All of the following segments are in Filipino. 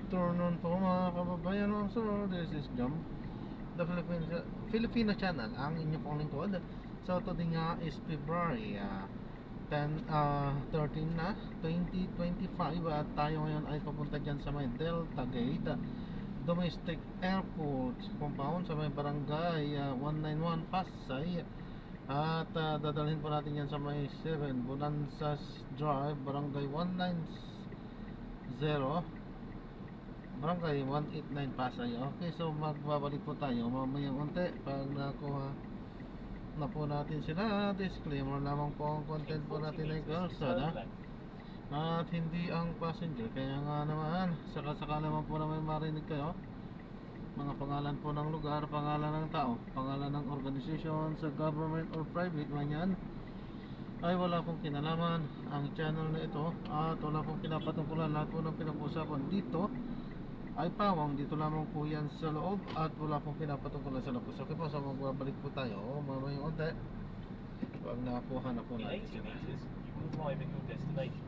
afternoon po mga kababayan. So this is Jom, the Filipino channel, ang inyo pong lingkod. So today nga is February 13 na 2025 at tayo ngayon ay papunta dyan sa may Delta Gate Domestic Airport Compound sa may barangay 191 Pasay. At dadalhin po natin yan sa may 7 Bonanzas Drive, barangay 190, barangay 189 Pasay. Okay, so magbabalik po tayo mamaya unti pag nakuha na po natin sila. Disclaimer lamang po, ang content po natin ay kalsada at hindi ang passenger. Kaya nga naman, saka naman po na may marinig kayo mga pangalan po ng lugar, pangalan ng tao, pangalan ng organisasyon sa government or private man yan, ay wala pong kinalaman ang channel na ito at wala pong pinapatungkulan. Lahat po ng pinag-usapan dito ay pawang dito lamang po yan sa loob at wala pong pinapatungkulan sa labas. Okay po, so magbabalik po tayo mamayang unti pag nakuha na po natin sila. You will arrive at your destination.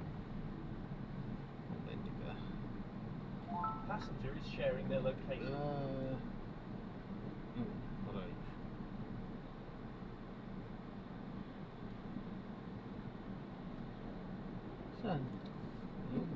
Passenger is sharing their location. Right. Saan? Yun.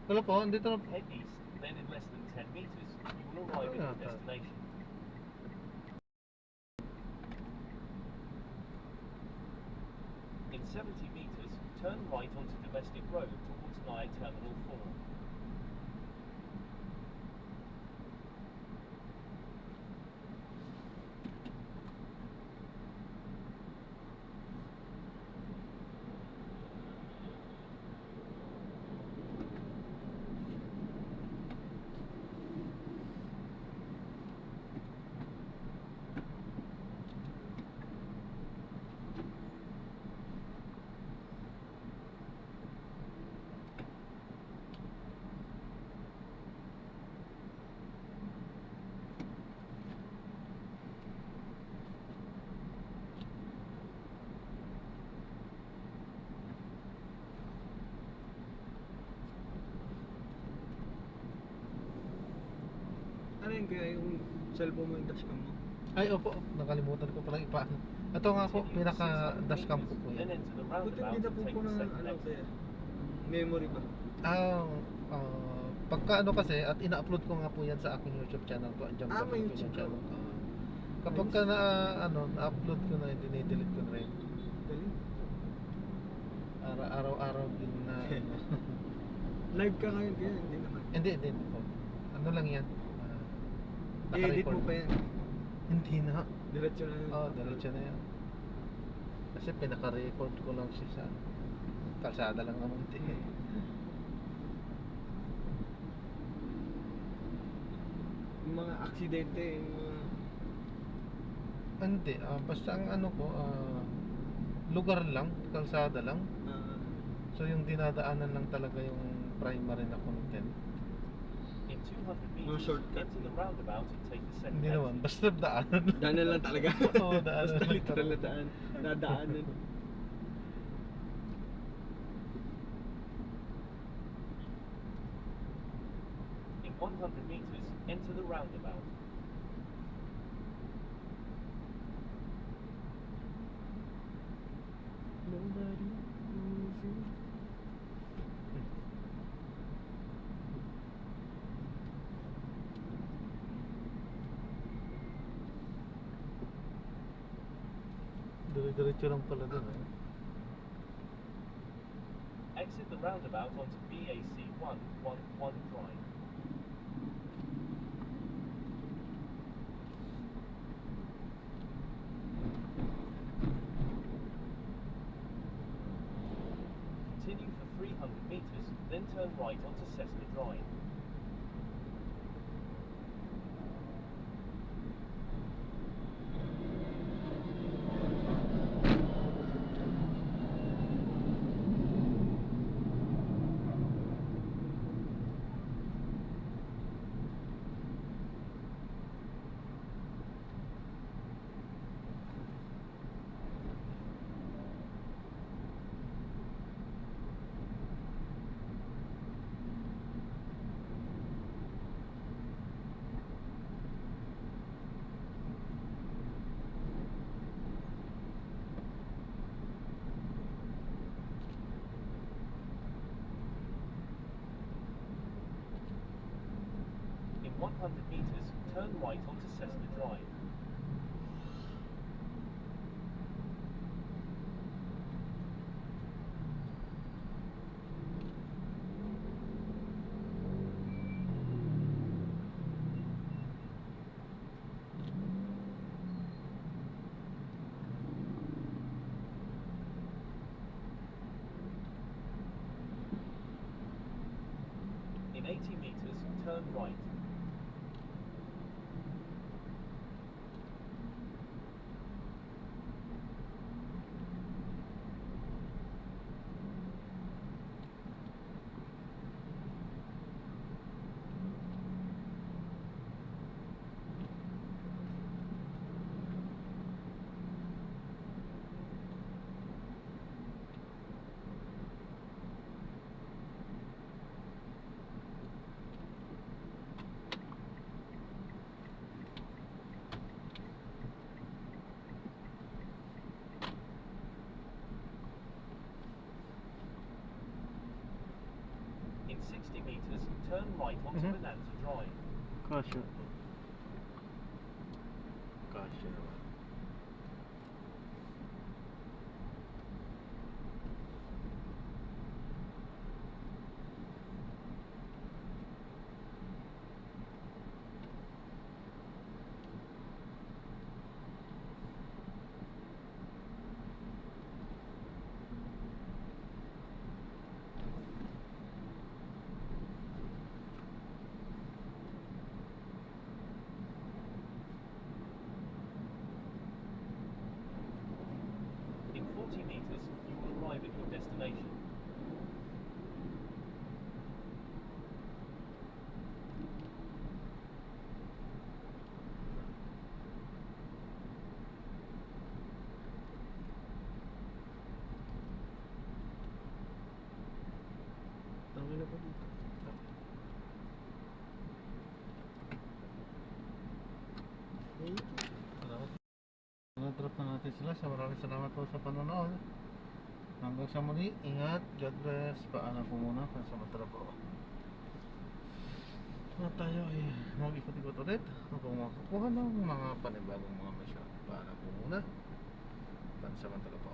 Hello po, dito na. Head east, then in less than 10 meters, you will arrive at your destination. In 70 meters, turn right onto Domestic Road towards Nye Terminal 4. Ano yun kaya yung cellphone mo yung dashcam mo? Ay, opo, nakalimutan ko palang ipaano. Ito nga po, pinaka-dashcam ko po Then yan. enter the Buti roundabout hindi na and po take po the ng second ano exit. kaya? Memory ba? Pagka ano kasi, at ina-upload ko nga po yan sa aking YouTube channel po, Jam Ah, may Filipino YouTube ka. channel. Kapag ka na-upload ko na, dinidelete ko na rin. Galing. Araw-araw din na Live ka ngayon kaya hindi naman. hindi po. Ano lang yan? I-edit mo naka-record. pa yan. Hindi na. Diretso na yun. Diretso na yan. Kasi pinaka-record ko lang siya sa kalsada lang naman din. Yung mga aksidente, yung mga... Hindi, basta ang ano ko, lugar lang, kalsada lang. So yung dinadaanan lang talaga yung primary na content. In 200 Mga meters, shortcut. enter the roundabout and take the second Hindi naman, exit. basta daanan. Daanan lang talaga. Oo, daanan Basta lang literal na talaga. daan. Dadaanan. In 100 meters, enter the roundabout. Diretso lang pala dun eh. Exit the roundabout onto BAC 111 Drive. Continue for 300 meters, then turn right onto Cessna Drive. In 100 meters, turn right onto Cessna Drive. In 80 meters, turn right. In 60 meters, turn right onto Mhm. Bonanza Drive. Kasya. Kasya naman. In 40 meters, you will arrive at your destination. Tama na po dito. Thank you. Salamat. Na-drop na natin sila. So maraming salamat po sa panonood. Hanggang sa muli, ingat, God bless. Paalam po muna, pansamantala po. Na tayo ay mag-ikot-ikot ulit upang makakuha ng mga panibagong mga misyon. Paalam po muna, pansamantala po.